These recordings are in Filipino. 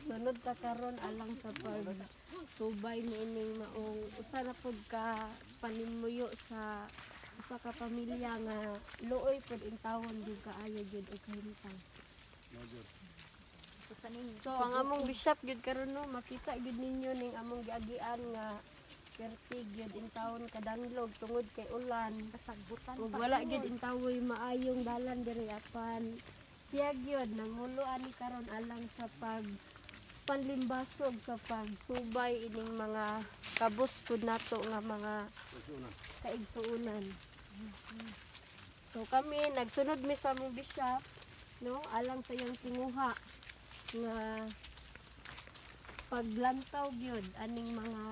Sunod ta karon alang sa pag subay niining maong usa na pud ka panimuyo sa usa ka pamilya nga luoy pud intawon gyud kaayo gyud og kahimtang. So ang among bishop gyud karon no makita gyud ninyo ning among giagian nga pertig gyud intawon kadanlog tungod kay ulan kasagbutan ug wala gyud intawoy maayong dalan diri apan siya gyud nangulo ani karon alang sa pag panlimbasog sa pagsubay ining mga kabus pud nato nga mga kaigsuonan. So kami nagsunod mi sa among bishop no alang sa iyang tinguha nga paglantaw gyud aning mga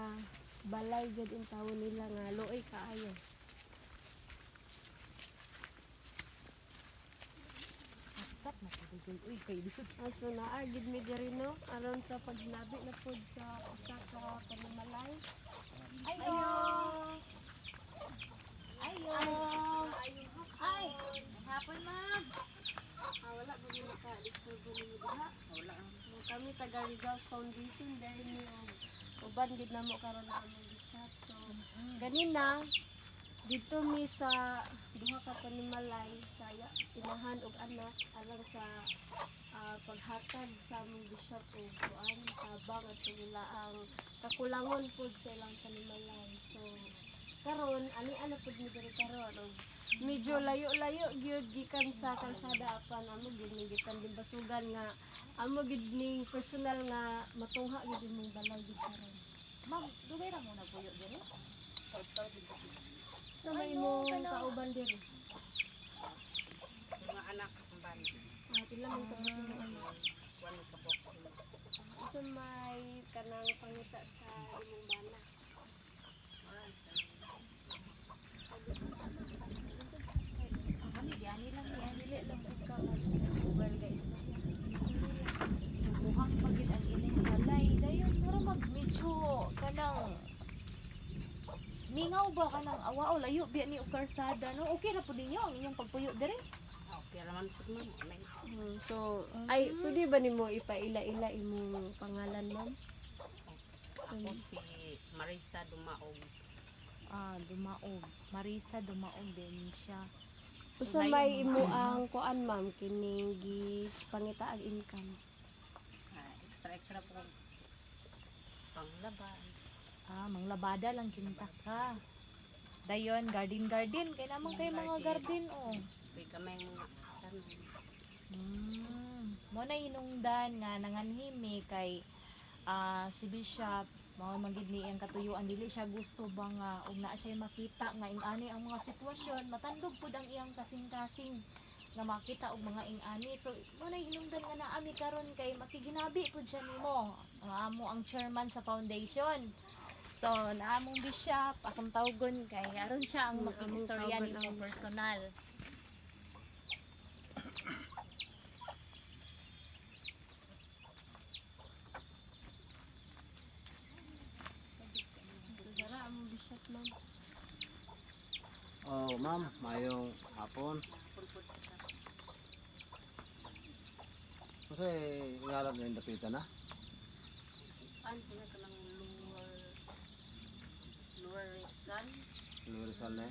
balay gyud in tawon nila nga luoy kaayo. Uy, kay bisod. So naagid mi diri no aron sa pagnabi na pud sa usa ka panimalay. Ayo! Ayo! Ay! Hapon, ma'am! Wala ba nila ka disturbo nimo diha? Wala. Kami taga Rizal's Foundation dahil ni uban gid namo karon na among bishop. So ganina dito mi sa duha ka panimalay sa inahan ug anak alang sa paghatag sa among bishop ug kuan tabang at nila ang kakulangon pud sa ilang panimalay. So karon ani ana pud mi diri karon ug medyo layo-layo gyud gikan sa kalsada apan amo gid ning gikan din basugan nga amo gid ning personal nga matungha gid imong balay gid karon. Ma'am, dugay ra mo nagpuyo diri? Sa may mo kauban diri. Mga anak kumban. Pila man ka mo anak. Walo ka po. Sa may kanang pangita sa imong bana. Kami, diyan lang yan. Dili lang pud ka mobile guys na. Subuhang pagid ang ining balay. Dayon, pero medyo kanang mingaw ba kanang awa o layo biya ni og karsada no? Okay ra pud ninyo ang inyong pagpuyo diri? Okay raman po man. So ay pwede ba nimo ipaila-ila imong pangalan ma'am? Ako si Marisa Dumaog. Dumaog. Marisa Dumaog din siya. Usa may imo ang kuan ma'am kining pangitaag income. Extra po. Panglaban. Manglabada lang kinita ka. Dayon, garden kay naman kay mga garden oh. May kamay mga tanong. Mo na hinungdan nga nanganhimi kay si Bishop mao magid ni ang katuyuan dili siya gusto ba nga ug naa siya makita nga ingani ang mga sitwasyon matandog pud ang iyang kasing-kasing nga makita og mga ingani. So mo na hinungdan nga naami karon kay makiginabi pud siya nimo nga amo ang chairman sa foundation. So naamong bishop akong tawgon kay aron siya ang makikistorya nimo personal. Dara among bishop ma'am. Oh, ma'am, mayong hapon. Kasi ngalan na yung dapitan na. Ano po na ka ng Lower Rizal? Lurisal na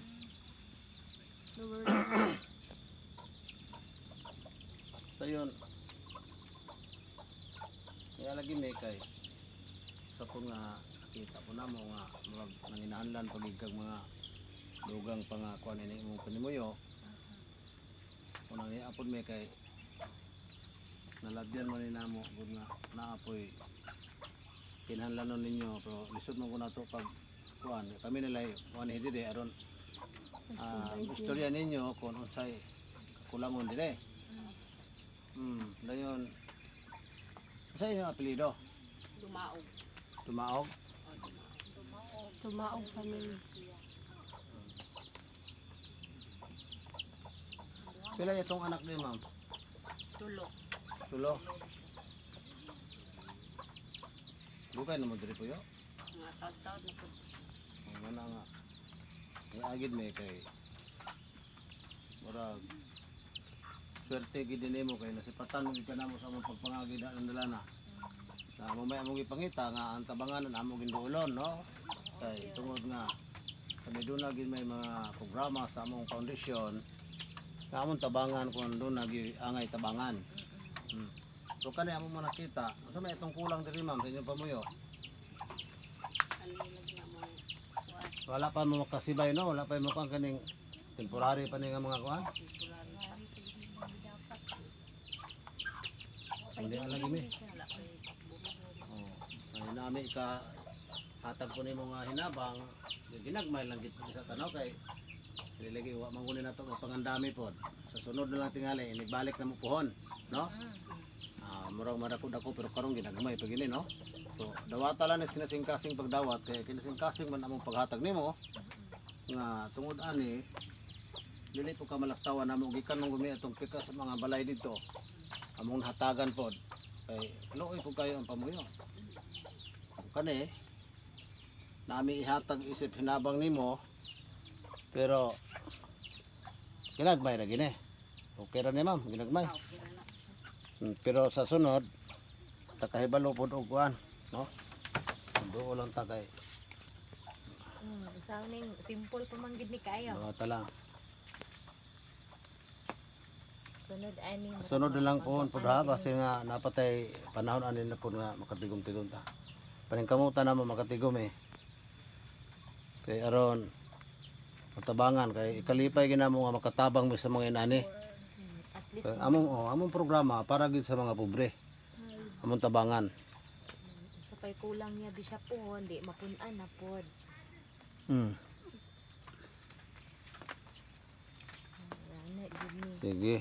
Lower So yun. Kaya lagi may kay. Sa po nga, kita po na mo nga nanginahanlan pagigag mga lugang pangakuan ini mong panimuyo. Kung nangyapod may kay nalabyan mo ni namo gud nga naapoy kinahanglanon ninyo pero lisod mo ko na to pag kuan kami nila kuan hidi aron istorya ninyo kung unsay kulangon dire. Dayon sa inyo apelyido Dumaog. Tumaog. tumaog family. Pila itong anak ni ma'am? Tulo. Tulo. Bukay na mo diri po yo. Mga taon-taon na po. Ang mana nga. Ay agid may kay murag swerte gid nimo kay nasipatan mo gid ka namo sa among pagpangagi ng dalana. Na mamaya mo gipangita nga ang tabanganan amo ginduolon no. Kay tungod nga kami doon na gid may mga programa sa among foundation nga among tabangan kung doon nagi angay tabangan. So kani amo mo nakita, unsa may itong kulang diri ma'am sa inyong pamuyo? Kanilag na mo. Kuan. Wala pa mo makasibay no, wala pa mo kang kaning temporary pa ni nga mga kuan. Hindi lagi mi. Wala pa yung pakbuo. Oh, ay nami ka hatag ko nimo nga hinabang, ginagmay lang gid sa tanaw kay nilagi wa mangunin nato mapangandami pod. Sa sunod na lang tingali inibalik na mo pohon, no? Murag madako-dako pero karong ginagmay pag ini no. So dawata lang is kinasing-kasing pagdawat kay kinasing-kasing man among paghatag nimo nga tungod ani dili po ka malaktawan namo gikan mong gumi atong pika sa mga balay dito. Among hatagan pod kay luoy po kayo ang pamuyo. Kani nami ihatag isip hinabang nimo pero ginagmay na gini. Okay ra ni ma'am, ginagmay. Okay na na. Pero sa sunod takahibalo pod og kuan, no? Duo lang ta kay Sa ning simple pa man gid ni kayo. dawata lang. Sunod Na lang po pod ha base nga napatay panahon ani na pod nga makatigom-tigom ta. Paningkamutan na mo makatigom eh. Kay aron matabangan kay ikalipay ginamo nga makatabang mi sa mga inani. At least Among programa para gid sa mga pobre. Among tabangan. sa pay kulang niya di siya po, hindi mapun-an na pod. Ana gid ni. Sige.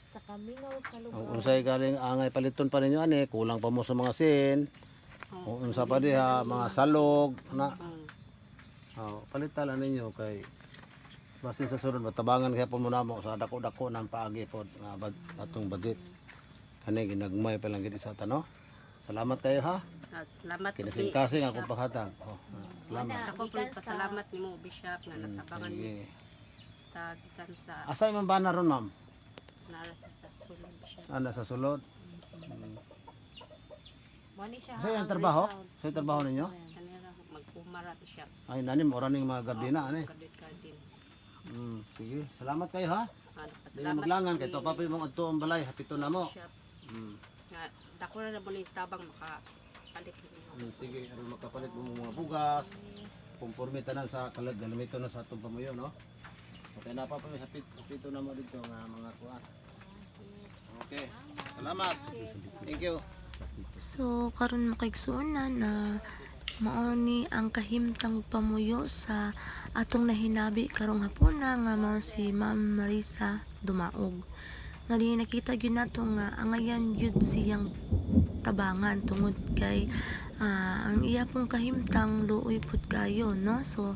Sa kamingaw sa Ang lugar. unsay galing angay paliton pa ninyo ani, kulang pa mo sa mga sin. O unsa pa diha mga salog na. Palitan lang ninyo kay basin sa sunod matabangan kaya po muna mo sa dako-dako ng paagi pod nga atong budget. Kani ginagmay pa lang gid sa tano. Salamat kayo ha. Salamat Kinasing-kasing ako paghatag. Salamat. Ako po pasalamat nimo Bishop nga natabangan mo Sige. sa gikan sa Asay man ba na ron ma'am? nara sa sulod Bishop. Ana sa sulod. Mo ni siya. Asay ang trabaho? Asay trabaho ninyo? Kanira magkumara Bishop. Ay nanim ora ning mga gardena ani. Kadit-kadit. Sige. Salamat kayo ha. Dili Pasalamat maglangan kay to pa po imong adto ang balay hapito na mo. Bishop. Mm. Nga dako na mo ni tabang makapalit nimo. Sige, aron makapalit mo mga bugas. Conforme tanan sa kalamito na sa atong pamuyo, no? Okay na pa po hapito na mo dito nga mga kuan. Okay. Salamat. Thank you. So karon makaigsuonan na mao ni ang kahimtang pamuyo sa atong nahinabi karong hapuna nga mao si Ma'am Marisa Dumaog. Nga di nakita gyud nato nga angayan gyud siyang tabangan tungod kay ang iya pong kahimtang luoy pud kayo no. So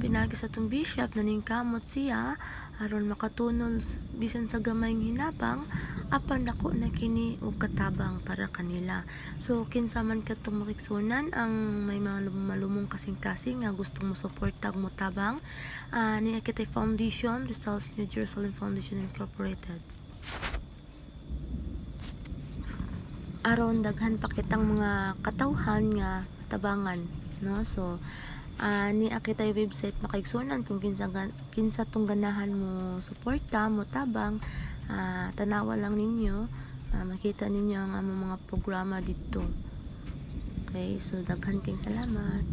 pinagi sa tong bishop naningkamot siya aron makatunol bisan sa gamayng hinabang apan dako na kini og katabang para kanila. So kinsa man katong makigsunan ang may mga malumong kasing-kasing nga gustong mo suporta ug motabang ni Akitay Foundation, Rizal's New Jerusalem Foundation Incorporated. Aron daghan pa kitang mga katawhan nga tabangan no. So ni Akitay website makaigsunan kung kinsa tong ganahan mo suporta mo tabang tanawa lang ninyo makita ninyo ang among mga programa dito. Okay, so daghan kayong salamat.